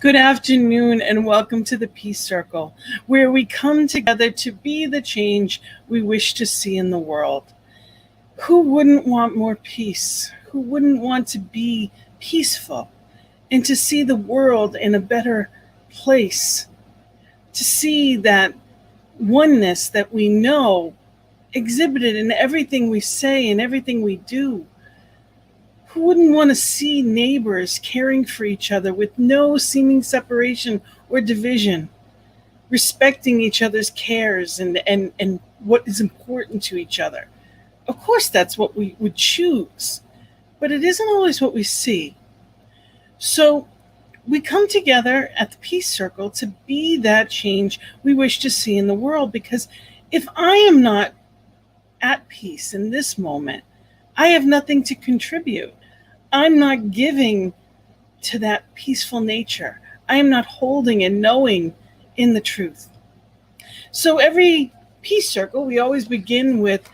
Good afternoon and welcome to the Peace Circle, where we come together to be the change we wish to see in the world. Who wouldn't want more peace? Who wouldn't want to be peaceful and to see the world in a better place? To see that oneness that we know exhibited in everything we say and everything we do. Who wouldn't want to see neighbors caring for each other with no seeming separation or division, respecting each other's cares and what is important to each other? Of course, that's what we would choose, but it isn't always what we see. So we come together at the Peace Circle to be that change we wish to see in the world, because if I am not at peace in this moment, I have nothing to contribute. I'm not giving to that peaceful nature. I am not holding and knowing in the truth. So every Peace Circle, we always begin with,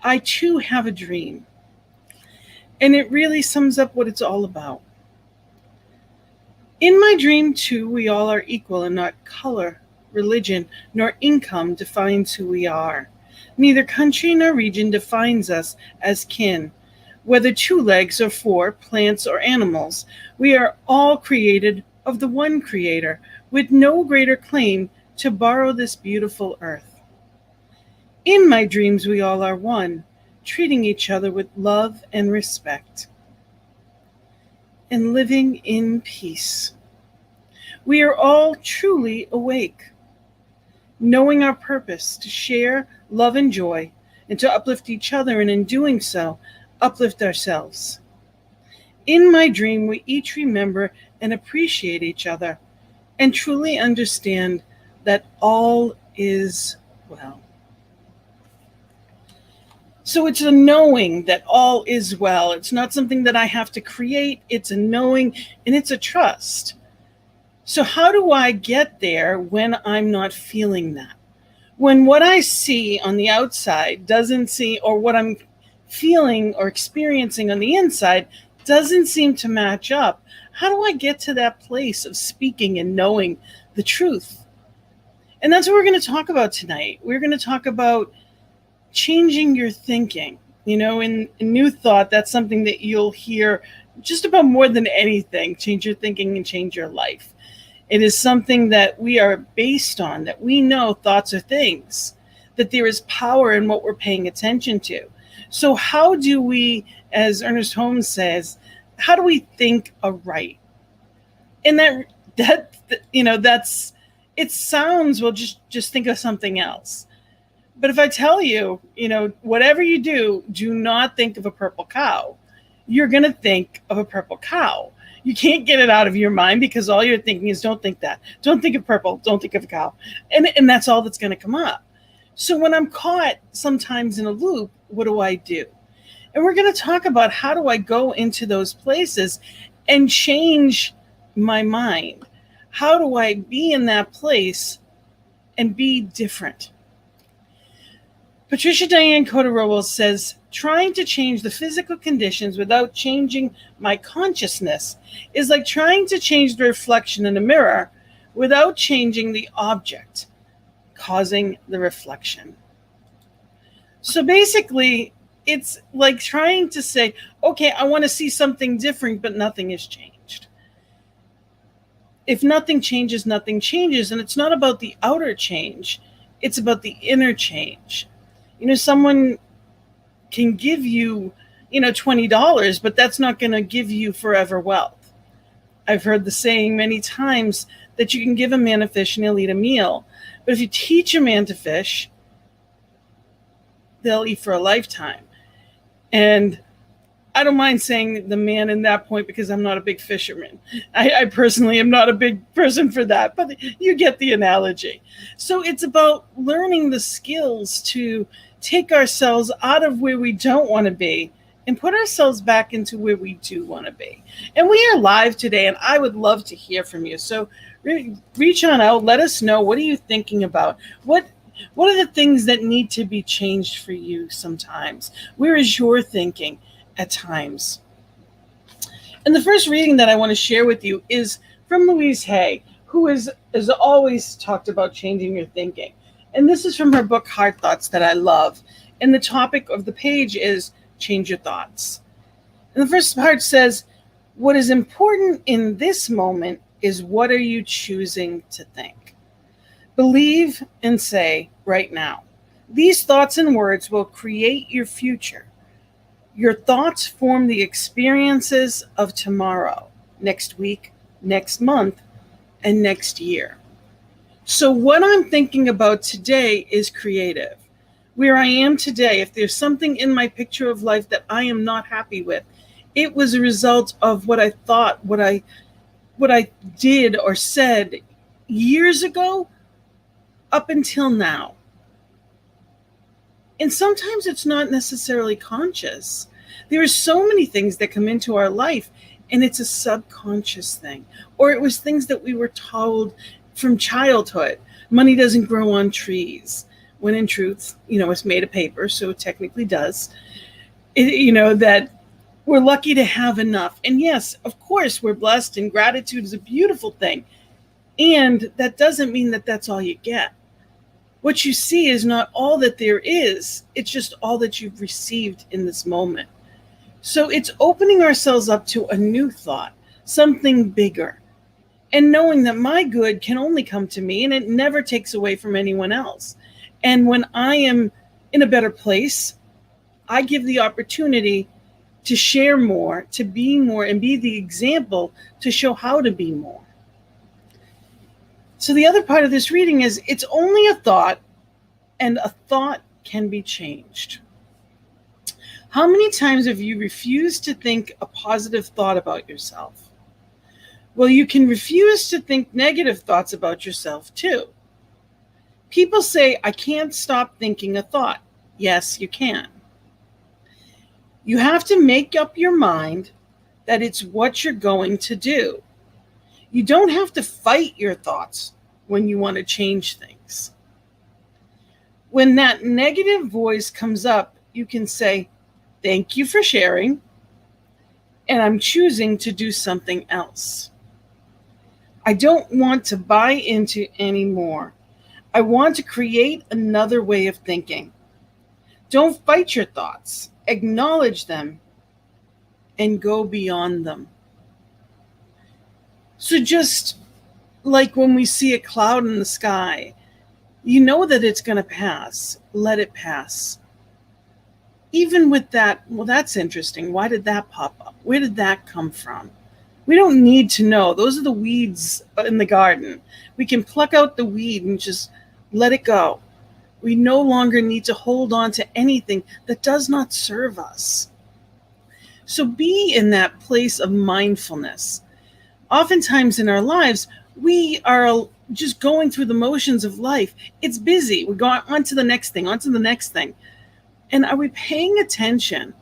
I too have a dream. And it really sums up what it's all about. In my dream too, we all are equal, and not color, religion, nor income defines who we are. Neither country nor region defines us as kin. Whether 2 legs or 4, plants or animals, we are all created of the one Creator, with no greater claim to borrow this beautiful earth. In my dreams, we all are one, treating each other with love and respect, and living in peace. We are all truly awake, knowing our purpose to share love and joy, and to uplift each other, and in doing so, uplift ourselves. In my dream, we each remember and appreciate each other and truly understand that all is well. So it's a knowing that all is well. It's not something that I have to create. It's a knowing, and it's a trust. So how do I get there when I'm not feeling that? When what I see on the outside doesn't see, or what I'm feeling or experiencing on the inside doesn't seem to match up, how do I get to that place of speaking and knowing the truth? And that's what we're going to talk about tonight. We're going to talk about changing your thinking. You know, in New Thought, that's something that you'll hear just about more than anything. Change your thinking and change your life. It is something that we are based on, that we know thoughts are things, that there is power in what we're paying attention to. So how do we, as Ernest Holmes says, how do we think aright? And that's it sounds, well, just think of something else. But if I tell you, whatever you do, do not think of a purple cow. You're going to think of a purple cow. You can't get it out of your mind, because all you're thinking is, don't think that. Don't think of purple. Don't think of a cow. And that's all that's going to come up. So when I'm caught sometimes in a loop, what do I do? And we're going to talk about, how do I go into those places and change my mind? How do I be in that place and be different? Patricia Diane Cota says, trying to change the physical conditions without changing my consciousness is like trying to change the reflection in a mirror without changing the object causing the reflection. So basically, it's like trying to say, okay, I want to see something different, but nothing has changed. If nothing changes, nothing changes. And it's not about the outer change. It's about the inner change. Someone can give you, $20, but that's not going to give you forever wealth. I've heard the saying many times that you can give a man a fish and he'll eat a meal. But if you teach a man to fish, they'll eat for a lifetime. And I don't mind saying the man in that point, because I'm not a big fisherman. I personally am not a big person for that, but you get the analogy. So it's about learning the skills to take ourselves out of where we don't want to be and put ourselves back into where we do want to be. And we are live today, and I would love to hear from you. So reach on out, let us know, what are you thinking about? What are the things that need to be changed for you sometimes? Where is your thinking at times? And the first reading that I want to share with you is from Louise Hay, who has always talked about changing your thinking. And this is from her book, Heart Thoughts, that I love. And the topic of the page is change your thoughts. And the first part says, what is important in this moment is what are you choosing to think? Believe and say right now. These thoughts and words will create your future. Your thoughts form the experiences of tomorrow, next week, next month, and next year. So what I'm thinking about today is creative. Where I am today, if there's something in my picture of life that I am not happy with, it was a result of what I thought, what I did or said years ago up until now. And sometimes it's not necessarily conscious. There are so many things that come into our life, and it's a subconscious thing. Or it was things that we were told from childhood. Money doesn't grow on trees. When in truth, it's made of paper, so it technically does. That we're lucky to have enough. And yes, of course, we're blessed, and gratitude is a beautiful thing. And that doesn't mean that that's all you get. What you see is not all that there is. It's just all that you've received in this moment. So it's opening ourselves up to a new thought, something bigger, and knowing that my good can only come to me, and it never takes away from anyone else. And when I am in a better place, I give the opportunity to share more, to be more, and be the example to show how to be more. So the other part of this reading is it's only a thought, and a thought can be changed. How many times have you refused to think a positive thought about yourself? Well, you can refuse to think negative thoughts about yourself too. People say, I can't stop thinking a thought. Yes, you can. You have to make up your mind that it's what you're going to do. You don't have to fight your thoughts when you want to change things. When that negative voice comes up, you can say, thank you for sharing, and I'm choosing to do something else. I don't want to buy into anymore. I want to create another way of thinking. Don't fight your thoughts. Acknowledge them and go beyond them. So just like when we see a cloud in the sky, you know that it's going to pass. Let it pass. Even with that, well, that's interesting. Why did that pop up? Where did that come from? We don't need to know. Those are the weeds in the garden. We can pluck out the weed and just let it go. We no longer need to hold on to anything that does not serve us. So be in that place of mindfulness. Oftentimes in our lives, we are just going through the motions of life. It's busy. We're going on to the next thing, on to the next thing. And are we paying attention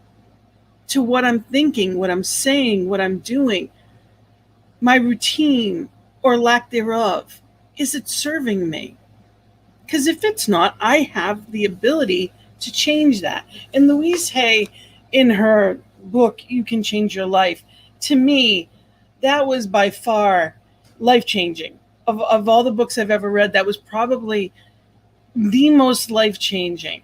to what I'm thinking, what I'm saying, what I'm doing, my routine or lack thereof? Is it serving me? Because if it's not, I have the ability to change that. And Louise Hay, in her book, You Can Change Your Life, to me, that was by far life-changing. Of all the books I've ever read, that was probably the most life-changing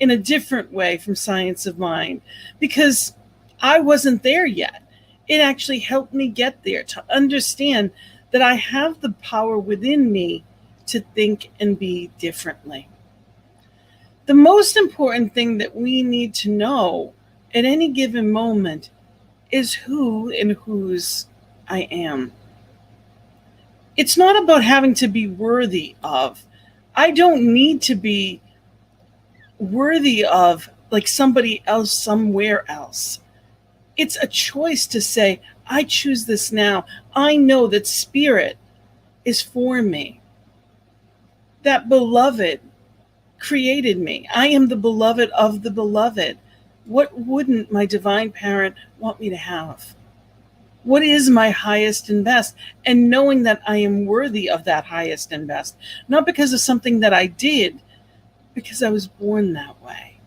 in a different way from Science of Mind, because I wasn't there yet. It actually helped me get there, to understand that I have the power within me to think and be differently. The most important thing that we need to know at any given moment is who and whose I am. It's not about having to be worthy of. I don't need to be worthy of like somebody else somewhere else. It's a choice to say, I choose this now. I know that spirit is for me. That beloved created me. I am the beloved of the beloved. What wouldn't my divine parent want me to have? What is my highest and best? And knowing that I am worthy of that highest and best, not because of something that I did, because I was born that way.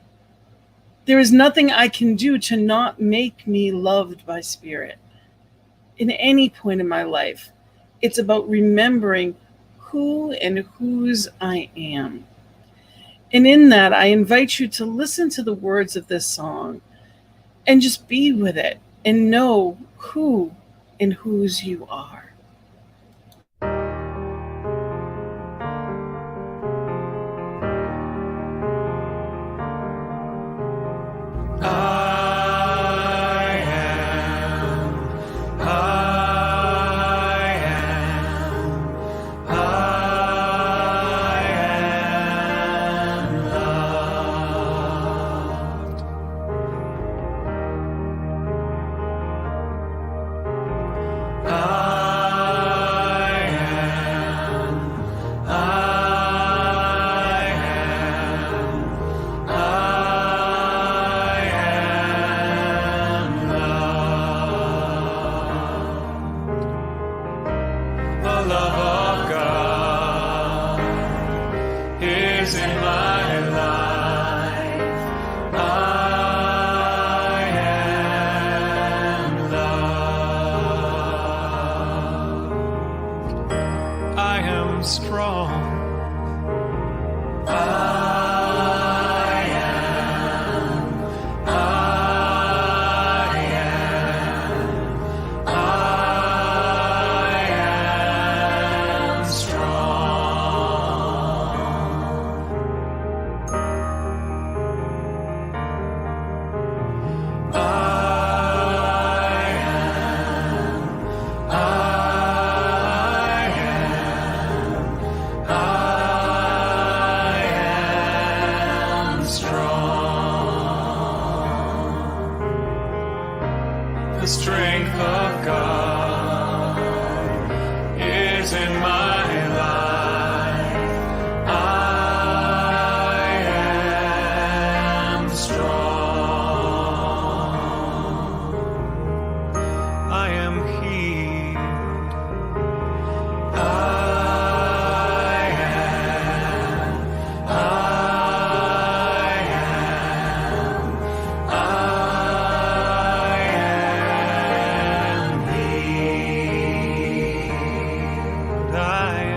There is nothing I can do to not make me loved by spirit in any point in my life. It's about remembering who and whose I am. And in that, I invite you to listen to the words of this song and just be with it and know who and whose you are. The strength of God is in my life. I am strong. I am healed. I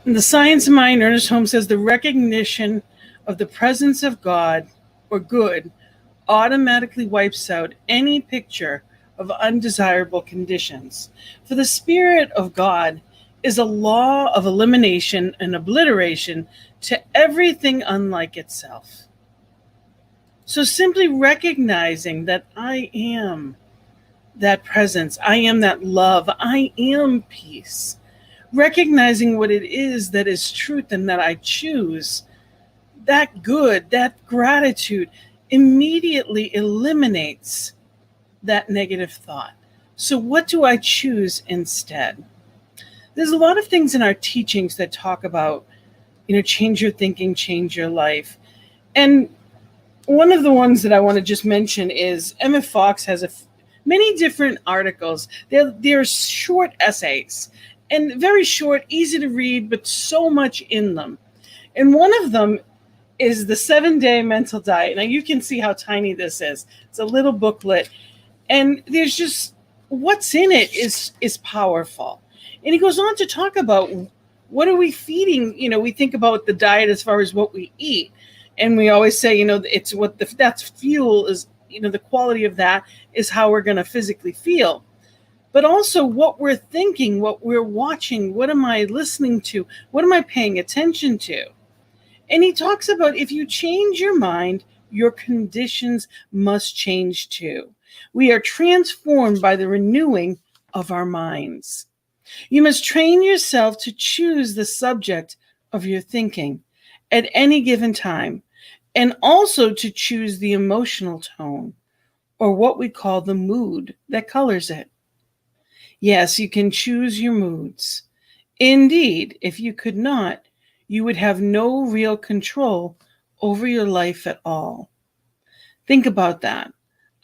In the Science of Mind, Ernest Holmes says the recognition of the presence of God or good automatically wipes out any picture of undesirable conditions. For the Spirit of God is a law of elimination and obliteration to everything unlike itself. So simply recognizing that I am that presence, I am that love, I am peace. Recognizing what it is that is truth and that I choose, that good, that gratitude immediately eliminates that negative thought. So what do I choose instead? There's a lot of things in our teachings that talk about, change your thinking, change your life. And one of the ones that I want to just mention is M.F. Fox has many different articles. They're short essays and very short, easy to read, but so much in them. And one of them is the 7-day mental diet. Now you can see how tiny this is. It's a little booklet. And there's just, what's in it is powerful. And he goes on to talk about, what are we feeding? We think about the diet as far as what we eat. And we always say, it's that's fuel is, the quality of that is how we're going to physically feel. But also what we're thinking, what we're watching, what am I listening to? What am I paying attention to? And he talks about, if you change your mind, your conditions must change too. We are transformed by the renewing of our minds. You must train yourself to choose the subject of your thinking at any given time, and also to choose the emotional tone, or what we call the mood that colors it. Yes, you can choose your moods. Indeed, if you could not, you would have no real control over your life at all. Think about that.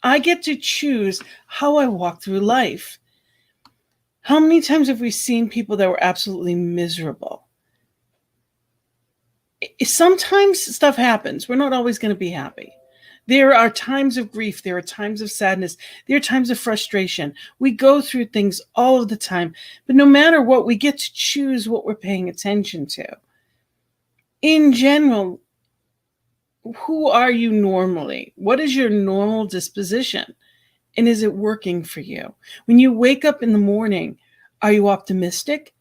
I get to choose how I walk through life. How many times have we seen people that were absolutely miserable? Sometimes stuff happens. We're not always going to be happy. There are times of grief. There are times of sadness. There are times of frustration. We go through things all of the time. But no matter what, we get to choose what we're paying attention to. In general, who are you normally? What is your normal disposition? And is it working for you? When you wake up in the morning, are you optimistic?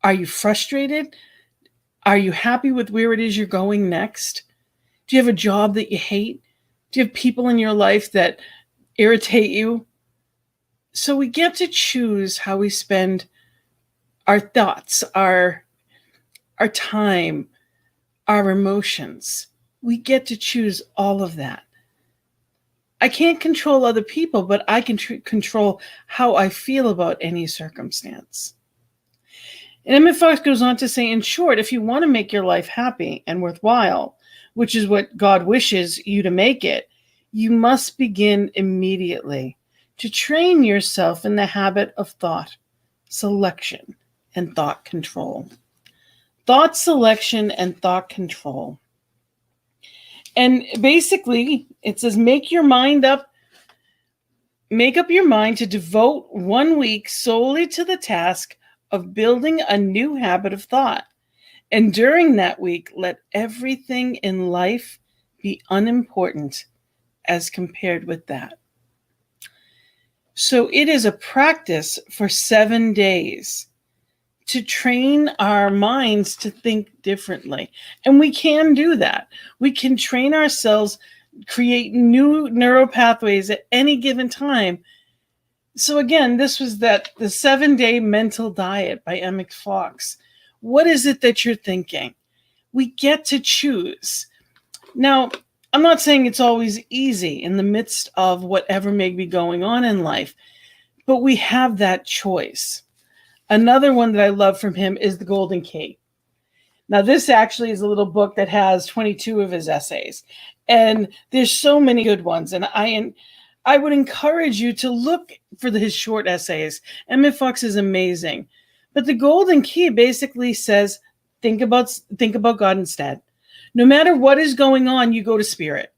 Are you frustrated? Are you happy with where it is you're going next? Do you have a job that you hate? Do you have people in your life that irritate you? So we get to choose how we spend our thoughts, our time, our emotions. We get to choose all of that. I can't control other people, but I can control how I feel about any circumstance. And Emmett Fox goes on to say, in short, if you want to make your life happy and worthwhile, which is what God wishes you to make it, you must begin immediately to train yourself in the habit of thought selection and thought control. Thought selection and thought control. And basically, it says, make up your mind to devote 1 week solely to the task of building a new habit of thought. And during that week, let everything in life be unimportant as compared with that. So it is a practice for 7 days to train our minds to think differently. And we can do that. We can train ourselves, create new neural pathways at any given time. So again, this was the 7-day mental diet by Emmett Fox. What is it that you're thinking? We get to choose. Now, I'm not saying it's always easy in the midst of whatever may be going on in life, but we have that choice. Another one that I love from him is The Golden Key. Now, this actually is a little book that has 22 of his essays, and there's so many good ones. And I would encourage you to look for his short essays. Emmett Fox is amazing. But The Golden Key basically says, think about God instead. No matter what is going on, you go to spirit.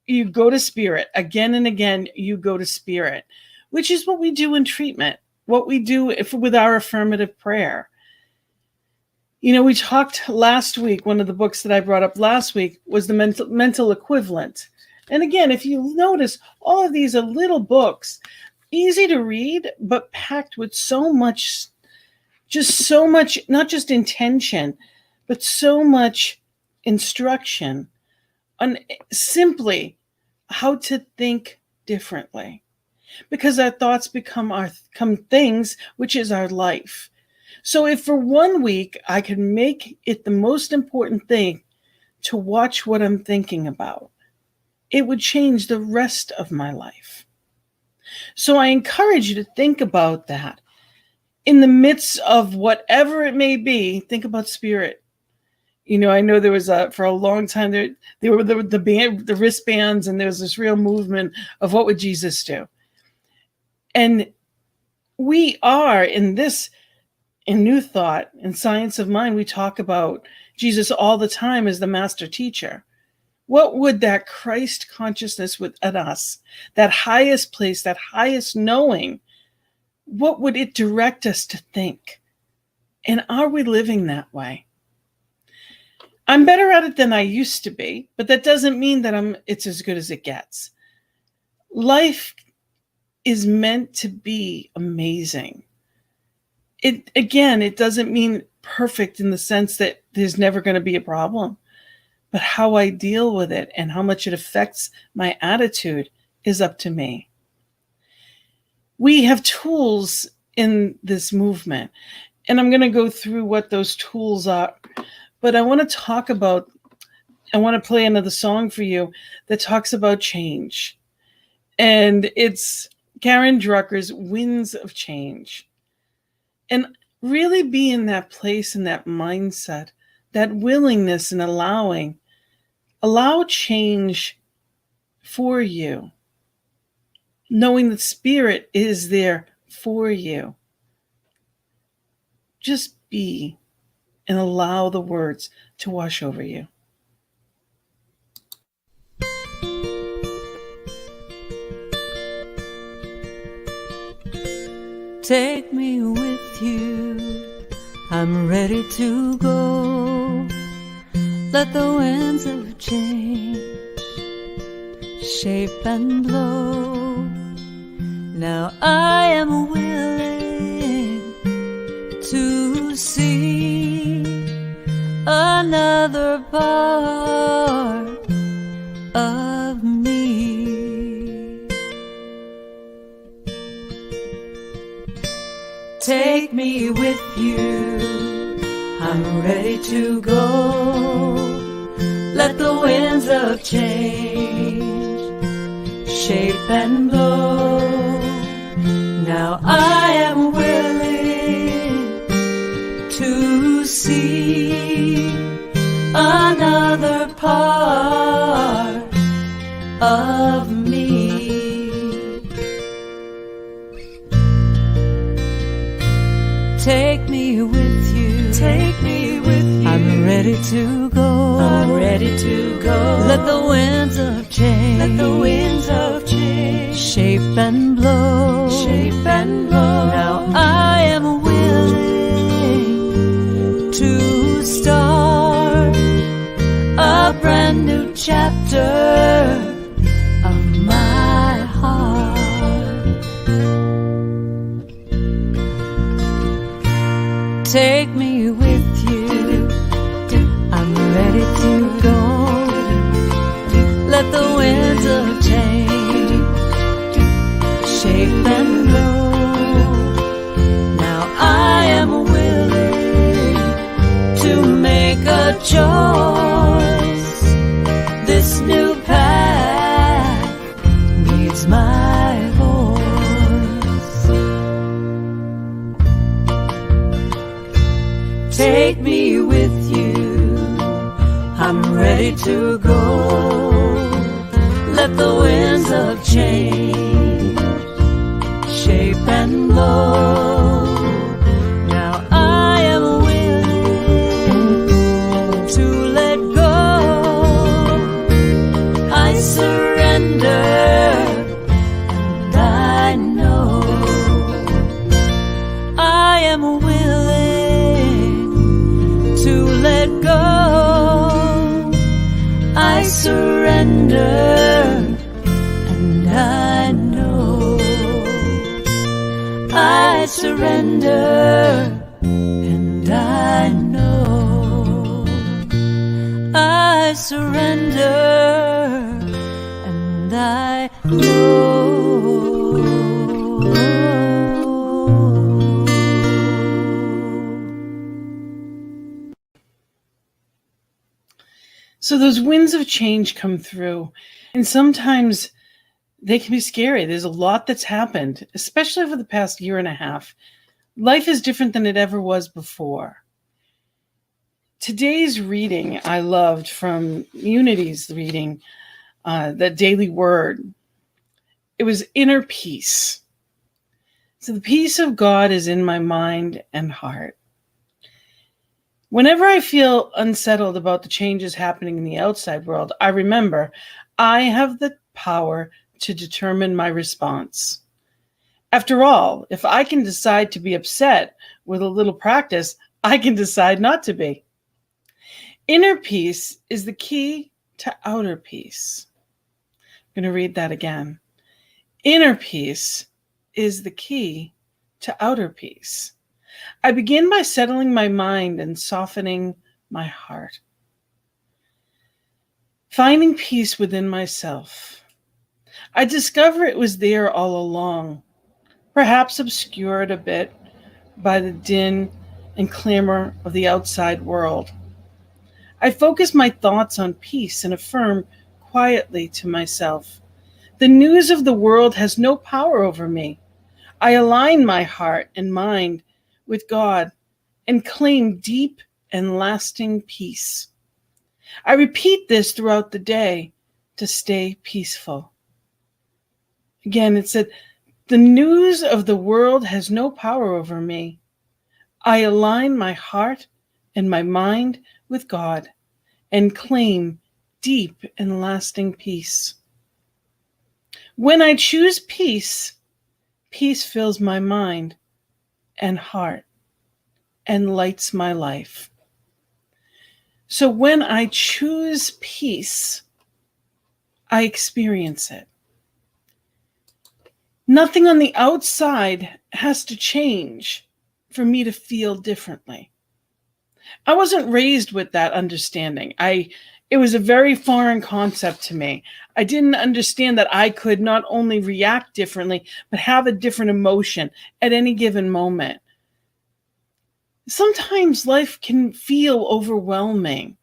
You go to spirit. Again and again, you go to spirit, which is what we do in treatment, what we do with our affirmative prayer. We talked last week, one of the books that I brought up last week was the mental equivalent. And again, if you notice, all of these are little books, easy to read, but packed with so much, not just intention, but so much instruction on simply how to think differently, because our thoughts become things, which is our life. So if for 1 week I can make it the most important thing to watch what I'm thinking about, it would change the rest of my life. So I encourage you to think about that. In the midst of whatever it may be, think about spirit. I know there was for a long time there were the wristbands, and there was this real movement of what would Jesus do. And we are in New Thought and Science of Mind, we talk about Jesus all the time as the master teacher. What would that Christ consciousness within us, that highest place, that highest knowing, what would it direct us to think? And are we living that way? I'm better at it than I used to be, but that doesn't mean that it's as good as it gets. Life is meant to be amazing. It doesn't mean perfect in the sense that there's never going to be a problem, but how I deal with it and how much it affects my attitude is up to me. We have tools in this movement, and I'm going to go through what those tools are, but I want to play another song for you that talks about change. And it's Karen Drucker's Winds of Change. And really be in that place, in that mindset, that willingness and allow change for you, knowing that spirit is there for you. Just be and allow the words to wash over you. Take me with you, I'm ready to go. Let the winds of change shape and blow. Now I am willing to see another part of me. Take me with you, I'm ready to go. Let the winds of change shape and blow. Now I am willing to see another part of me. Take me with you, take me with you. I'm ready to go, I'm ready to go. Let the winds of change, let the winds of change shape and blow, shape and blow. Now I am willing to start a brand new chapter of my heart. Take me with you, I'm ready to go. Let the winds of change shape and blow. Now I am willing to make a choice. This new path needs my voice. Take me with you, I'm ready to go. Let the winds of change shape and blow. Now I am willing to let go. I surrender, and I know I am willing to let go. I surrender, and I know I surrender, and I know I surrender, and I know. So those winds of change come through, and sometimes they can be scary. There's a lot that's happened, especially over the past year and a half. Life is different than it ever was before. Today's reading I loved from Unity's reading, the Daily Word. It was inner peace. So the peace of God is in my mind and heart. Whenever I feel unsettled about the changes happening in the outside world, I remember I have the power to determine my response. After all, if I can decide to be upset with a little practice, I can decide not to be. Inner peace is the key to outer peace. I'm going to read that again. Inner peace is the key to outer peace. I begin by settling my mind and softening my heart. Finding peace within myself. I discover it was there all along, perhaps obscured a bit by the din and clamor of the outside world. I focus my thoughts on peace and affirm quietly to myself, the news of the world has no power over me. I align my heart and mind with God and claim deep and lasting peace. I repeat this throughout the day to stay peaceful. Again, it said, the news of the world has no power over me. I align my heart and my mind with God and claim deep and lasting peace. When I choose peace, peace fills my mind and heart and lights my life. So when I choose peace, I experience it. Nothing on the outside has to change for me to feel differently. I wasn't raised with that understanding. It was a very foreign concept to me. I didn't understand that I could not only react differently, but have a different emotion at any given moment. Sometimes life can feel overwhelming.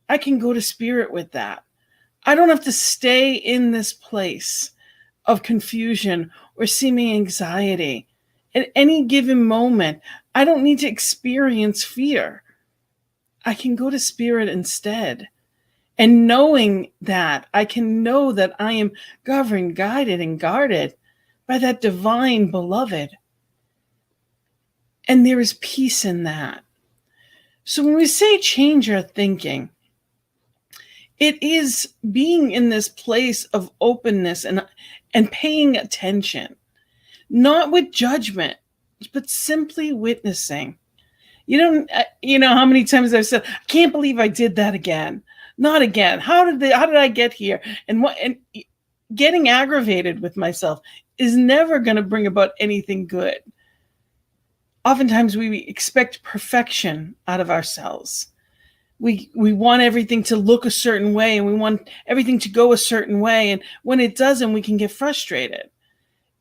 I can go to spirit with that. I don't have to stay in this place of confusion or seeming anxiety. At any given moment, I don't need to experience fear. I can go to spirit instead. And knowing that, I can know that I am governed, guided, and guarded by that divine beloved. And there is peace in that. So when we say change our thinking, it is being in this place of openness and paying attention, not with judgment, but simply witnessing. You know how many times I've said, I can't believe I did that again. Not again. How did I get here? And getting aggravated with myself is never going to bring about anything good. Oftentimes we expect perfection out of ourselves. We want everything to look a certain way, and we want everything to go a certain way. And when it doesn't, we can get frustrated.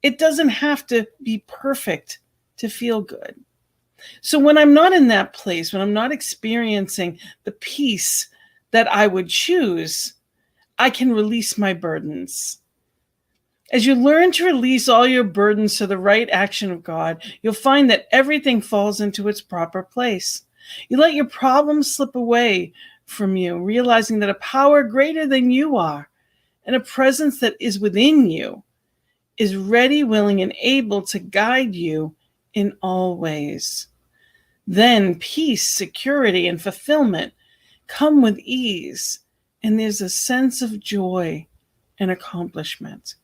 It doesn't have to be perfect to feel good. So when I'm not in that place, when I'm not experiencing the peace that I would choose, I can release my burdens. As you learn to release all your burdens to the right action of God, you'll find that everything falls into its proper place. You let your problems slip away from you, realizing that a power greater than you are and a presence that is within you is ready, willing, and able to guide you in all ways. Then peace, security, and fulfillment come with ease, and there's a sense of joy and accomplishment.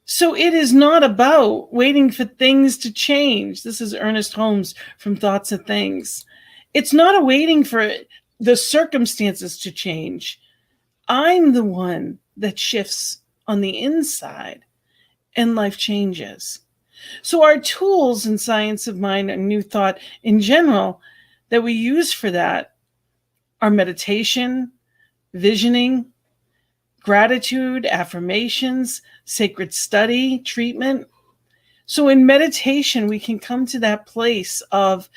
So it is not about waiting for things to change. This is Ernest Holmes from Thoughts of Things. It's not a waiting for the circumstances to change. I'm the one that shifts on the inside, and life changes. So our tools in Science of Mind and New Thought in general that we use for that are meditation, visioning, gratitude, affirmations, sacred study, treatment. So in meditation, we can come to that place of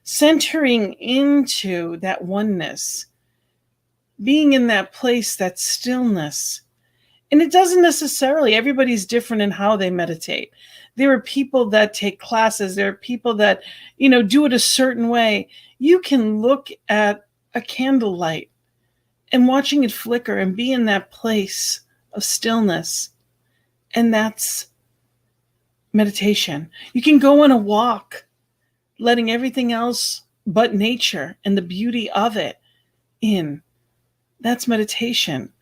centering into that oneness, being in that place, that stillness. And it doesn't necessarily, everybody's different in how they meditate. There are people that take classes. There are people that, do it a certain way. You can look at a candlelight and watching it flicker and be in that place of stillness. And that's meditation. You can go on a walk, letting everything else but nature and the beauty of it in. That's meditation.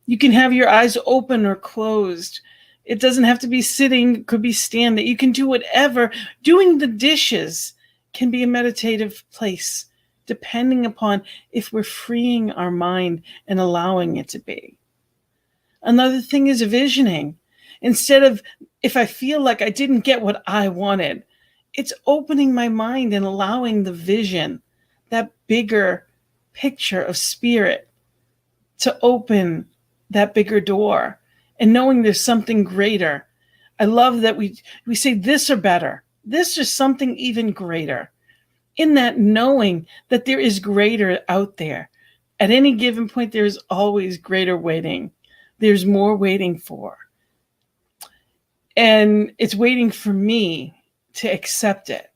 You can have your eyes open or closed. It doesn't have to be sitting, it could be standing. You can do whatever. Doing the dishes can be a meditative place, depending upon if we're freeing our mind and allowing it to be. Another thing is visioning. Instead of, if I feel like I didn't get what I wanted, it's opening my mind and allowing the vision, that bigger picture of spirit, to open that bigger door and knowing there's something greater. I love that we say this or better. This is something even greater. In that knowing that there is greater out there. At any given point, there is always greater waiting. There's more waiting for. And it's waiting for me to accept it.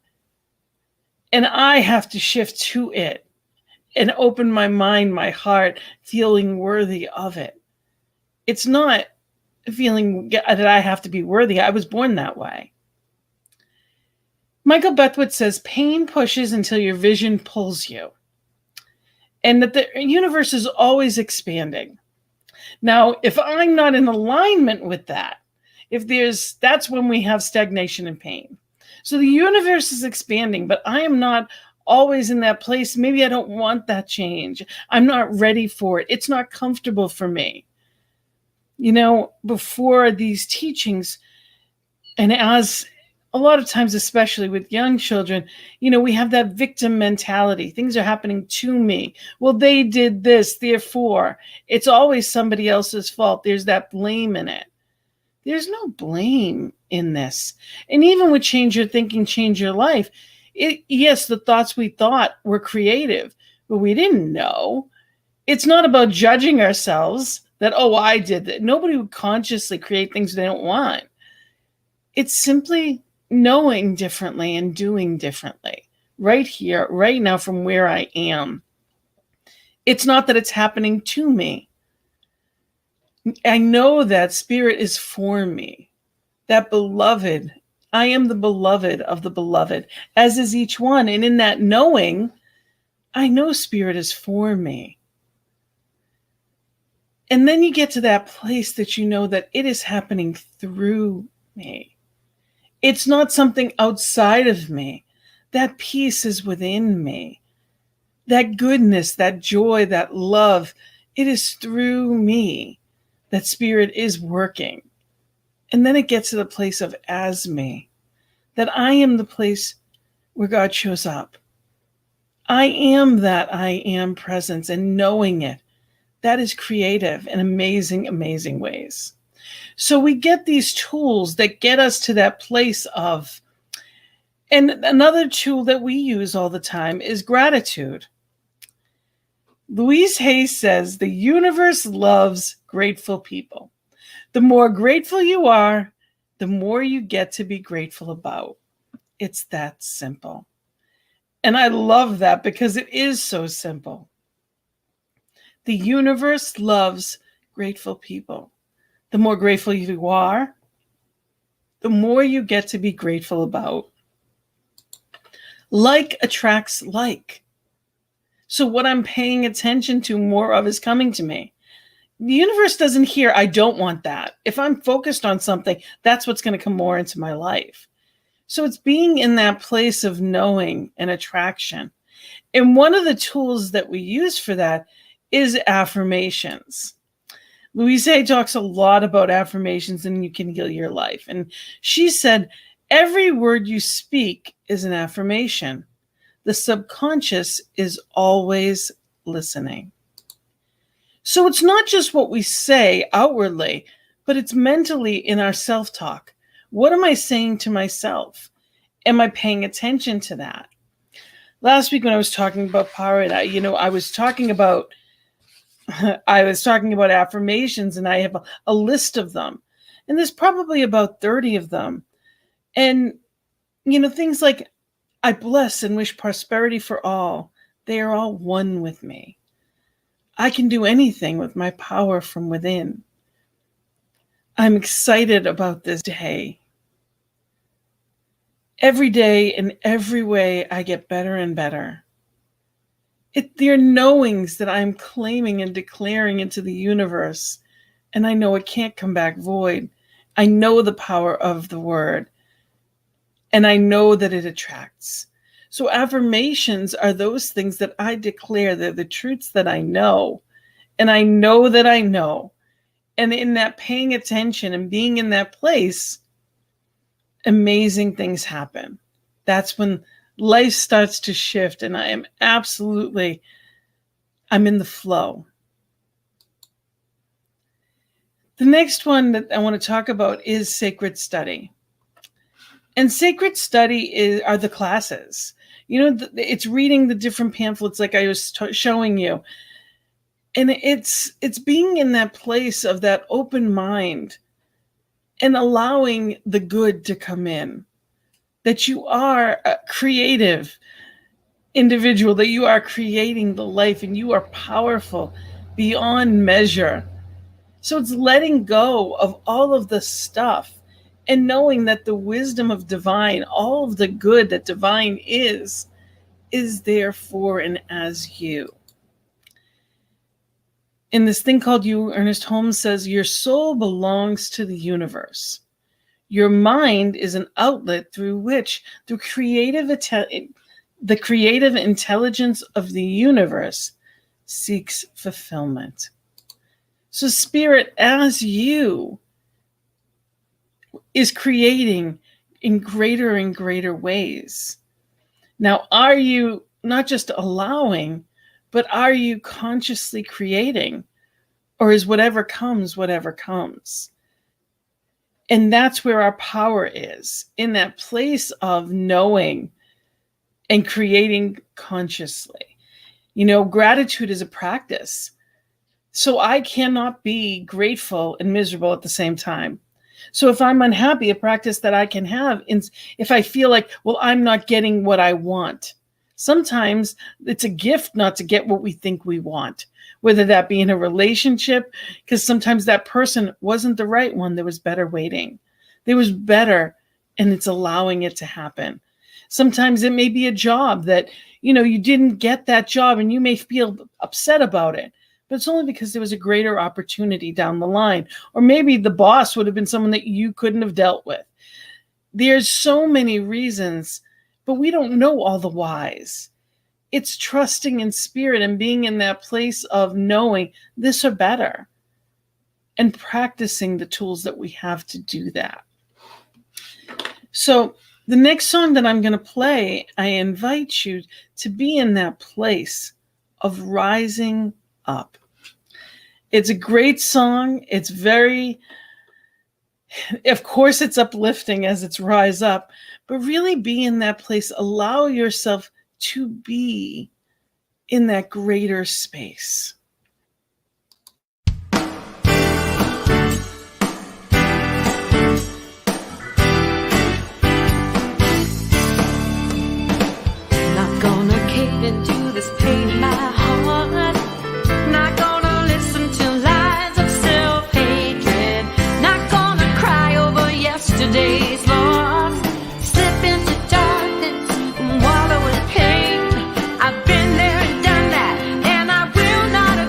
And I have to shift to it and open my mind, my heart, feeling worthy of it. It's not feeling that I have to be worthy. I was born that way. Michael Bethwood says, pain pushes until your vision pulls you. And that the universe is always expanding. Now, if I'm not in alignment with that, that's when we have stagnation and pain. So the universe is expanding, but I am not always in that place. Maybe I don't want that change. I'm not ready for it. It's not comfortable for me. Before these teachings, and as a lot of times, especially with young children, we have that victim mentality. Things are happening to me. Well, they did this, therefore, it's always somebody else's fault. There's that blame in it. There's no blame in this. And even with Change Your Thinking, Change Your Life, yes, the thoughts we thought were creative, but we didn't know. It's not about judging ourselves that, I did that. Nobody would consciously create things they don't want. It's simply knowing differently and doing differently right here, right now, from where I am. It's not that it's happening to me. I know that spirit is for me, that beloved. I am the beloved of the beloved, as is each one. And in that knowing, I know spirit is for me. And then you get to that place that you know that it is happening through me. It's not something outside of me. That peace is within me. That goodness, that joy, that love, it is through me that spirit is working. And then it gets to the place of as me, that I am the place where God shows up. I am that I am presence, and knowing it, that is creative in amazing, amazing ways. So we get these tools that get us to that place of, and another tool that we use all the time is gratitude. Louise Hay says, the universe loves grateful people. The more grateful you are, the more you get to be grateful about. It's that simple. And I love that because it is so simple. The universe loves grateful people. The more grateful you are, the more you get to be grateful about. Like attracts like. So what I'm paying attention to more of is coming to me. The universe doesn't hear, I don't want that. If I'm focused on something, that's what's going to come more into my life. So it's being in that place of knowing and attraction. And one of the tools that we use for that is affirmations. Louise Hay talks a lot about affirmations and you can heal your life. And she said, every word you speak is an affirmation. The subconscious is always listening. So it's not just what we say outwardly, but it's mentally in our self-talk. What am I saying to myself? Am I paying attention to that? Last week when I was talking about power, I was talking about affirmations, and I have a list of them. And there's probably about 30 of them. And, things like, I bless and wish prosperity for all. They are all one with me. I can do anything with my power from within. I'm excited about this day. Every day, in every way, I get better and better. They're knowings that I'm claiming and declaring into the universe, and I know it can't come back void. I know the power of the word, and I know that it attracts. So affirmations are those things that I declare. They're the truths that I know, and I know that I know. And in that paying attention and being in that place, amazing things happen. That's when life starts to shift, and I'm in the flow. The next one that I want to talk about is sacred study. And sacred study are the classes. It's reading the different pamphlets like I was showing you. And it's being in that place of that open mind and allowing the good to come in. That you are a creative individual, that you are creating the life, and you are powerful beyond measure. So it's letting go of all of the stuff and knowing that the wisdom of divine, all of the good that divine is there for and as you. In this thing called You, Ernest Holmes says, your soul belongs to the universe. Your mind is an outlet through which the creative intelligence of the universe seeks fulfillment. So spirit, as you, is creating in greater and greater ways. Now, are you not just allowing, but are you consciously creating? Or is whatever comes, whatever comes? And that's where our power is, in that place of knowing and creating consciously. Gratitude is a practice. So I cannot be grateful and miserable at the same time. So if I'm unhappy, a practice that I can have, if I feel like, well, I'm not getting what I want. Sometimes it's a gift not to get what we think we want, whether that be in a relationship, because sometimes that person wasn't the right one. There was better waiting. There was better, and it's allowing it to happen. Sometimes it may be a job that, you didn't get that job and you may feel upset about it. But it's only because there was a greater opportunity down the line. Or maybe the boss would have been someone that you couldn't have dealt with. There's so many reasons, but we don't know all the whys. It's trusting in spirit and being in that place of knowing this or better and practicing the tools that we have to do that. So the next song that I'm going to play, I invite you to be in that place of rising up. It's a great song. It's of course it's uplifting as it's Rise Up, but really be in that place. Allow yourself to be in that greater space. Not gonna cave into this pain in my heart. Not gonna listen to lies of self-hatred. Not gonna cry over yesterday's loss. Slip into darkness and wallow in pain. I've been there and done that, and I will not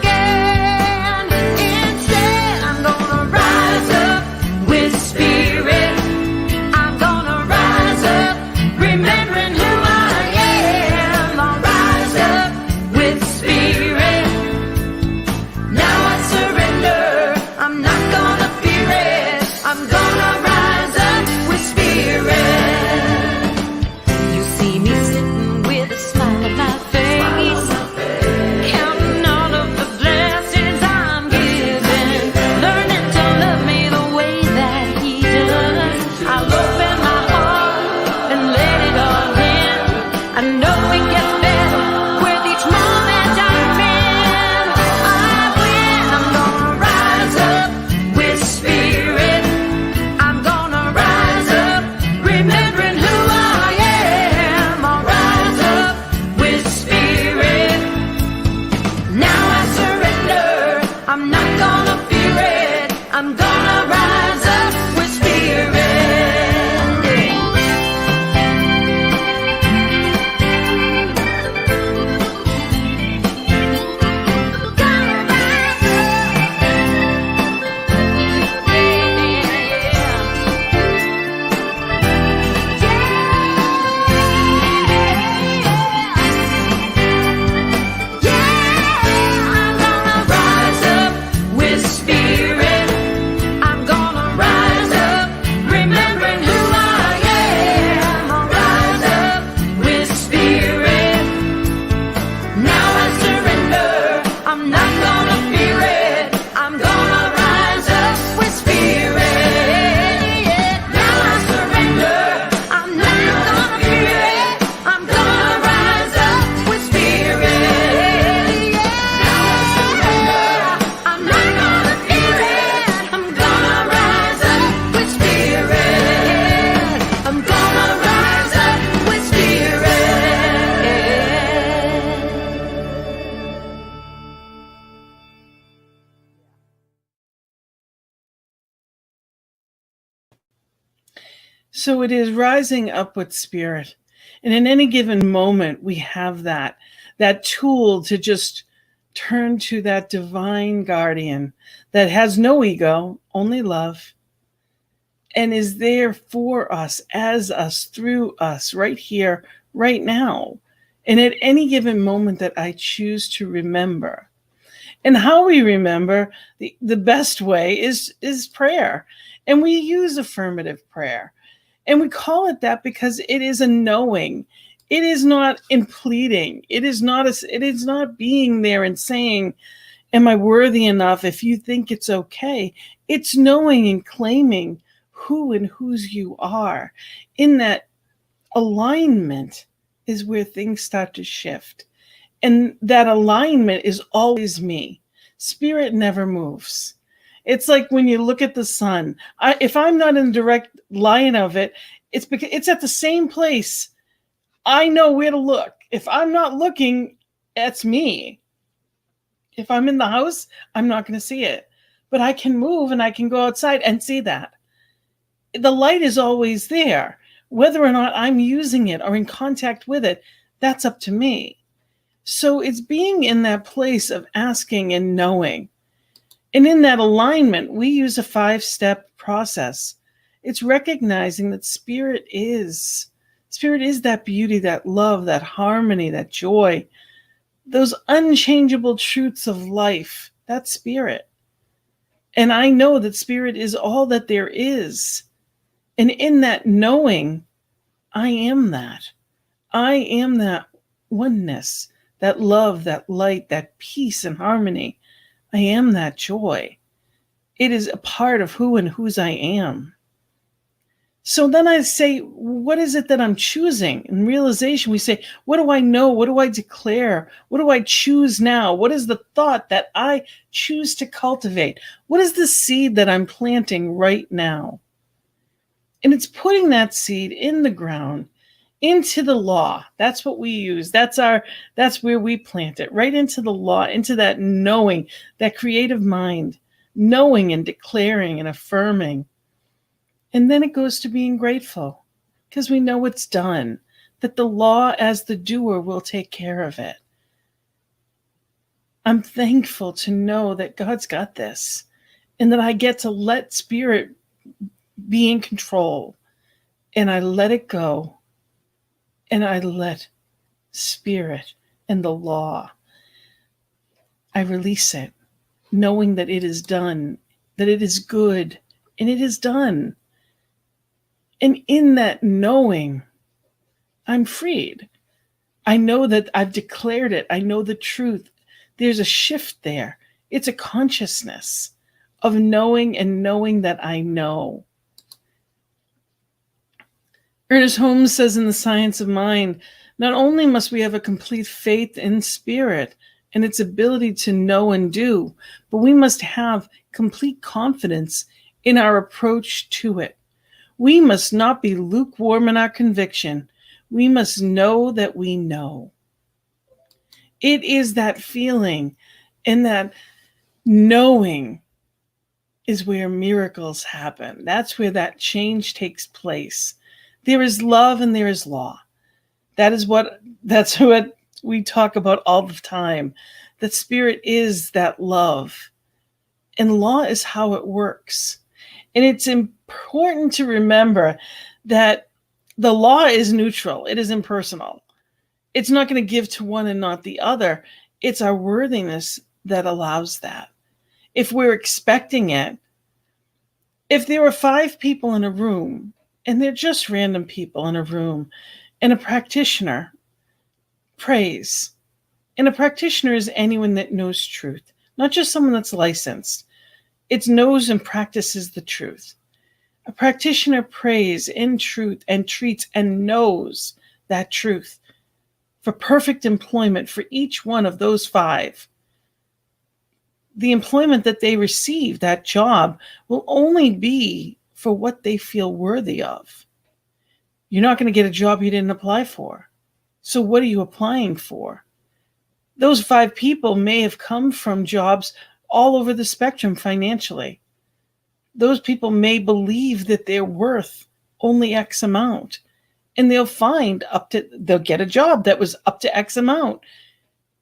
So it is rising up with spirit. And in any given moment, we have that tool to just turn to that divine guardian that has no ego, only love, and is there for us, as us, through us, right here, right now. And at any given moment that I choose to remember. And how we remember, the best way is prayer. And we use affirmative prayer. And we call it that because it is a knowing. It is not in pleading. It is not being there and saying, am I worthy enough? If you think it's okay, it's knowing and claiming who and whose you are. In that alignment is where things start to shift. And that alignment is always me. Spirit never moves. It's like when you look at the sun. If I'm not in direct line of it, it's because it's at the same place. I know where to look. If I'm not looking, that's me. If I'm in the house, I'm not going to see it. But I can move and I can go outside and see that. The light is always there. Whether or not I'm using it or in contact with it, that's up to me. So it's being in that place of asking and knowing. And in that alignment, we use a 5-step process. It's recognizing that spirit is that beauty, that love, that harmony, that joy, those unchangeable truths of life. That's spirit. And I know that spirit is all that there is. And in that knowing, I am that. I am that oneness, that love, that light, that peace and harmony. I am that joy. It is a part of who and whose I am. So then I say, what is it that I'm choosing? In realization, we say, what do I know? What do I declare? What do I choose now? What is the thought that I choose to cultivate? What is the seed that I'm planting right now? And it's putting that seed in the ground, into the law. That's what we use. That's where we plant it, right into the law, into that knowing, that creative mind, knowing and declaring and affirming. And then it goes to being grateful because we know it's done, that the law as the doer will take care of it. I'm thankful to know that God's got this and that I get to let spirit be in control, and I let it go, and I let spirit and the law, I release it, knowing that it is done, that it is good, and it is done. And in that knowing, I'm freed. I know that I've declared it. I know the truth. There's a shift there. It's a consciousness of knowing and knowing that I know. Ernest Holmes says in The Science of Mind, not only must we have a complete faith in spirit and its ability to know and do, but we must have complete confidence in our approach to it. We must not be lukewarm in our conviction. We must know that we know. It is that feeling and that knowing is where miracles happen. That's where that change takes place. There is love and there is law. That's what we talk about all the time. That spirit is that love. And law is how it works. And it's important to remember that the law is neutral. It is impersonal. It's not going to give to one and not the other. It's our worthiness that allows that. If we're expecting it, if there are 5 people in a room, and they're just random people in a room, and a practitioner prays, and a practitioner is anyone that knows truth, not just someone that's licensed. It knows and practices the truth. A practitioner prays in truth and treats and knows that truth for perfect employment for each one of those 5. The employment that they receive, that job, will only be for what they feel worthy of. You're not going to get a job you didn't apply for. So what are you applying for? Those 5 people may have come from jobs all over the spectrum financially. Those people may believe that they're worth only X amount. And they'll get a job that was up to X amount.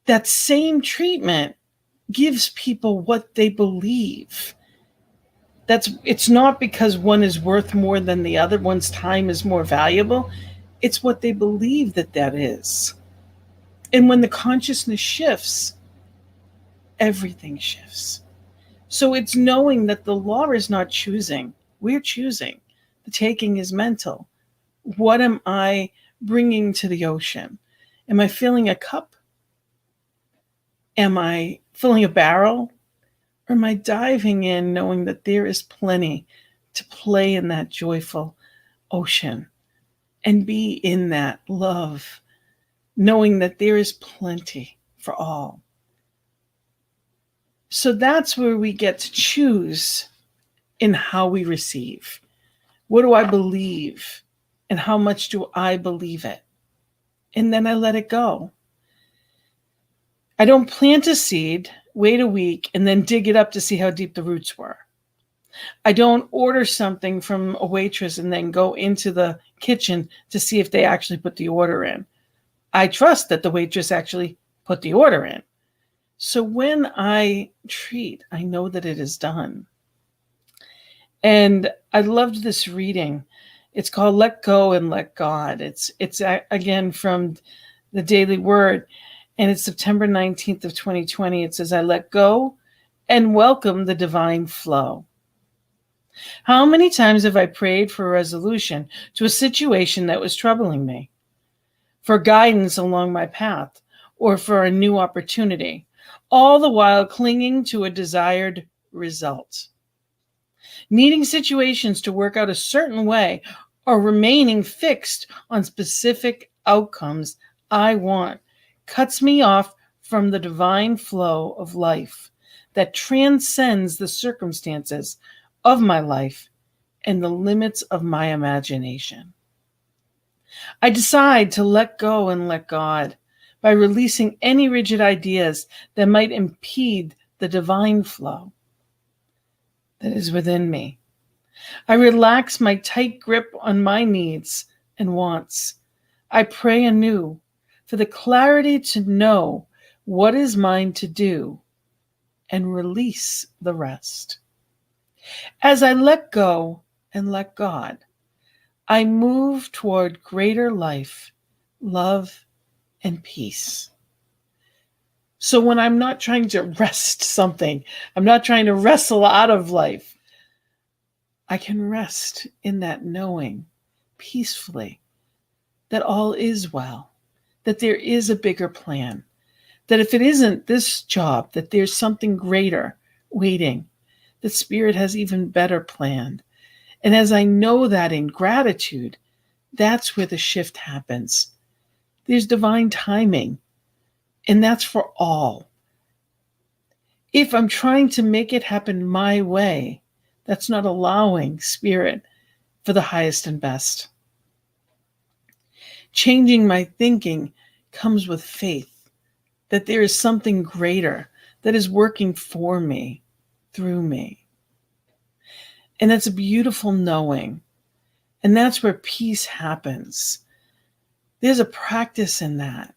That same treatment gives people what they believe. It's not because one is worth more than the other, one's time is more valuable. It's what they believe that is. And when the consciousness shifts, everything shifts. So it's knowing that the law is not choosing. We're choosing. The taking is mental. What am I bringing to the ocean? Am I filling a cup? Am I filling a barrel? Or am I diving in knowing that there is plenty to play in that joyful ocean and be in that love, knowing that there is plenty for all? So that's where we get to choose in how we receive. What do I believe? And how much do I believe it? And then I let it go. I don't plant a seed, wait a week, and then dig it up to see how deep the roots were. I don't order something from a waitress and then go into the kitchen to see if they actually put the order in. I trust that the waitress actually put the order in. So when I treat, I know that it is done. And I loved this reading. It's called Let Go and Let God. It's again from the Daily Word, and it's September 19th of 2020. It says, I let go and welcome the divine flow. How many times have I prayed for a resolution to a situation that was troubling me, for guidance along my path, or for a new opportunity, all the while clinging to a desired result? Needing situations to work out a certain way or remaining fixed on specific outcomes I want cuts me off from the divine flow of life that transcends the circumstances of my life and the limits of my imagination. I decide to let go and let God by releasing any rigid ideas that might impede the divine flow that is within me. I relax my tight grip on my needs and wants. I pray anew for the clarity to know what is mine to do and release the rest. As I let go and let God, I move toward greater life, love, and peace. So when I'm not trying to wrest something, I'm not trying to wrestle out of life, I can rest in that knowing peacefully that all is well, that there is a bigger plan, that if it isn't this job, that there's something greater waiting, that Spirit has even better planned. And as I know that in gratitude, that's where the shift happens. There's divine timing, and that's for all. If I'm trying to make it happen my way, that's not allowing Spirit for the highest and best. Changing my thinking comes with faith that there is something greater that is working for me, through me. And that's a beautiful knowing. And that's where peace happens. There's a practice in that.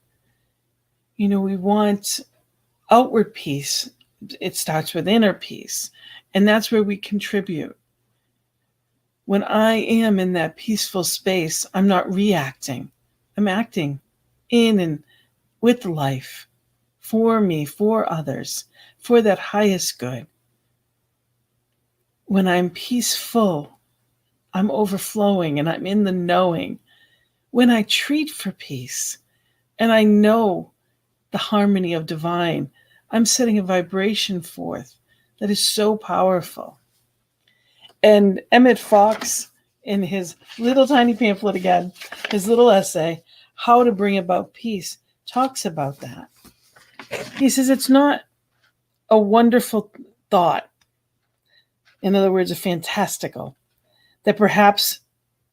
You know, we want outward peace. It starts with inner peace. And that's where we contribute. When I am in that peaceful space, I'm not reacting. I'm acting in and with life, for me, for others, for that highest good. When I'm peaceful, I'm overflowing and I'm in the knowing. When I treat for peace and I know the harmony of divine, I'm setting a vibration forth that is so powerful. And Emmett Fox, in his little tiny pamphlet again, his little essay, How to Bring About Peace, talks about that. He says it's not a wonderful thought, in other words, a fantastical, that perhaps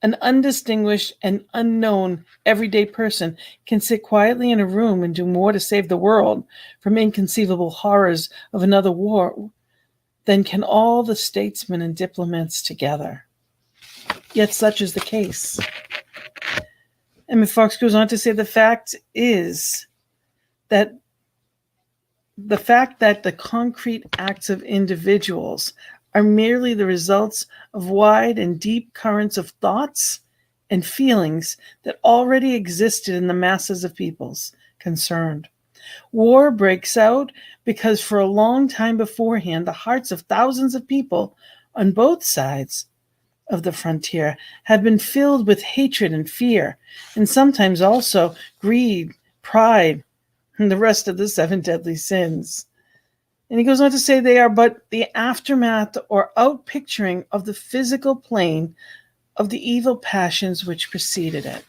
an undistinguished and unknown everyday person can sit quietly in a room and do more to save the world from inconceivable horrors of another war than can all the statesmen and diplomats together. Yet such is the case. And Fox goes on to say the fact that the concrete acts of individuals are merely the results of wide and deep currents of thoughts and feelings that already existed in the masses of peoples concerned. War breaks out because for a long time beforehand, the hearts of thousands of people on both sides of the frontier have been filled with hatred and fear, and sometimes also greed, pride, and the rest of the 7 deadly sins. And he goes on to say they are but the aftermath or outpicturing of the physical plane of the evil passions which preceded it.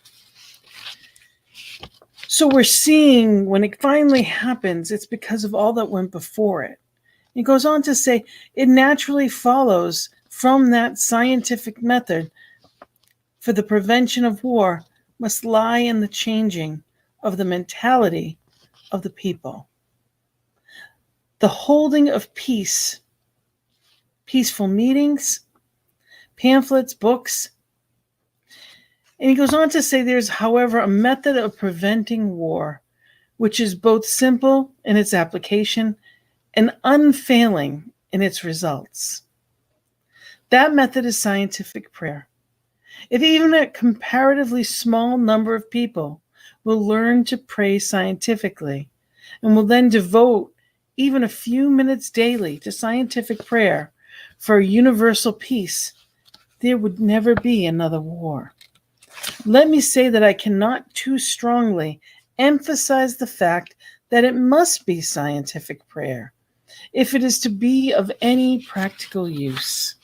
So we're seeing when it finally happens, it's because of all that went before it. He goes on to say it naturally follows from that scientific method for the prevention of war must lie in the changing of the mentality of the people. The holding of peace, peaceful meetings, pamphlets, books. And he goes on to say there's, however, a method of preventing war, which is both simple in its application and unfailing in its results. That method is scientific prayer. If even a comparatively small number of people will learn to pray scientifically and will then devote even a few minutes daily to scientific prayer for universal peace, there would never be another war. Let me say that I cannot too strongly emphasize the fact that it must be scientific prayer if it is to be of any practical use.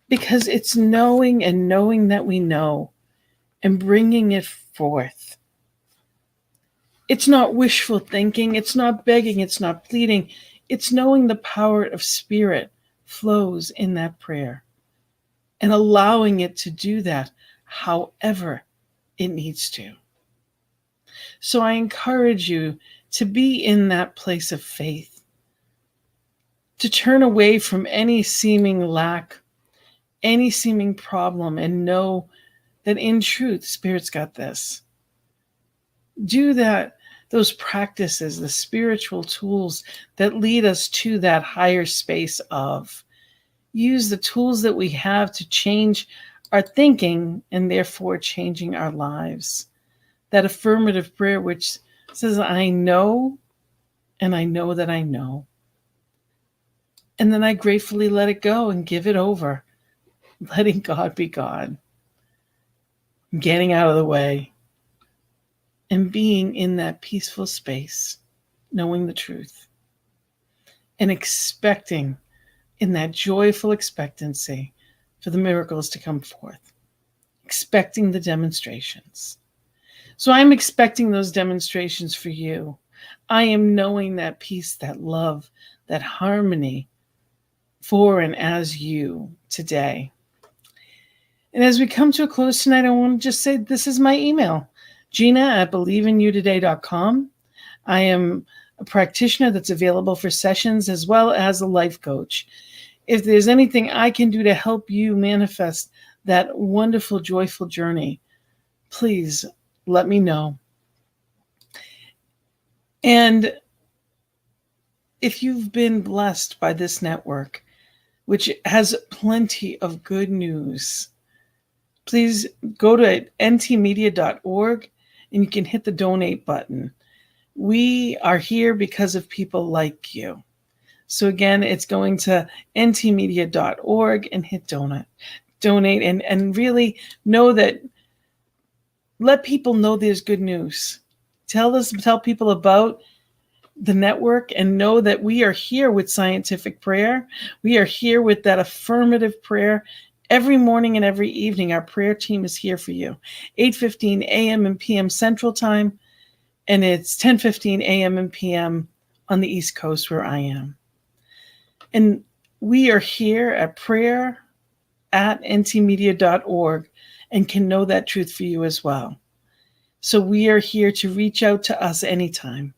Because it's knowing and knowing that we know and bringing it forth. It's not wishful thinking, it's not begging, it's not pleading. It's knowing the power of spirit flows in that prayer and allowing it to do that however it needs to. So I encourage you to be in that place of faith, to turn away from any seeming lack, any seeming problem, and know that in truth, Spirit's got this. Do that, those practices, the spiritual tools that lead us to that higher space of. Use the tools that we have to change our thinking and therefore changing our lives. That affirmative prayer which says, I know, and I know that I know. And then I gratefully let it go and give it over. Letting God be God, getting out of the way, and being in that peaceful space, knowing the truth, and expecting in that joyful expectancy for the miracles to come forth, expecting the demonstrations. So I'm expecting those demonstrations for you. I am knowing that peace, that love, that harmony for and as you today. And as we come to a close tonight, I want to just say this is my email, gina@believeinioutoday.com. I am a practitioner that's available for sessions as well as a life coach. If there's anything I can do to help you manifest that wonderful, joyful journey, please let me know. And if you've been blessed by this network, which has plenty of good news, please go to ntmedia.org and you can hit the donate button. We are here because of people like you. So again, it's going to ntmedia.org and hit donate and really know that, let people know there's good news. Tell people about the network and know that we are here with scientific prayer. We are here with that affirmative prayer. Every morning and every evening, our prayer team is here for you. 8:15 a.m. and p.m. Central Time, and it's 10:15 a.m. and p.m. on the East Coast where I am. And we are here at prayer@ntmedia.org and can know that truth for you as well. So we are here to reach out to us anytime.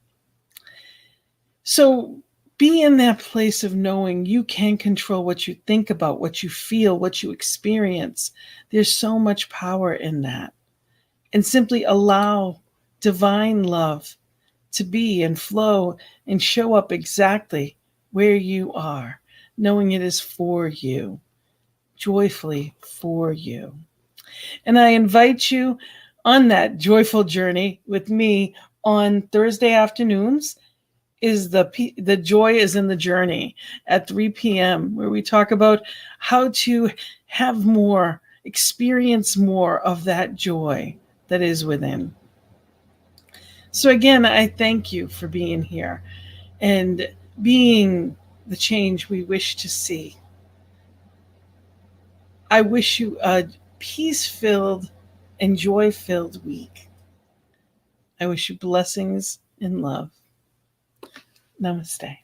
So Be in that place of knowing you can control what you think about, what you feel, what you experience. There's so much power in that. And simply allow divine love to be and flow and show up exactly where you are, knowing it is for you, joyfully for you. And I invite you on that joyful journey with me on Thursday afternoons. The joy is in the journey at 3 p.m., where we talk about how to have more, experience more of that joy that is within. So again, I thank you for being here and being the change we wish to see. I wish you a peace-filled and joy-filled week. I wish you blessings and love. Namaste.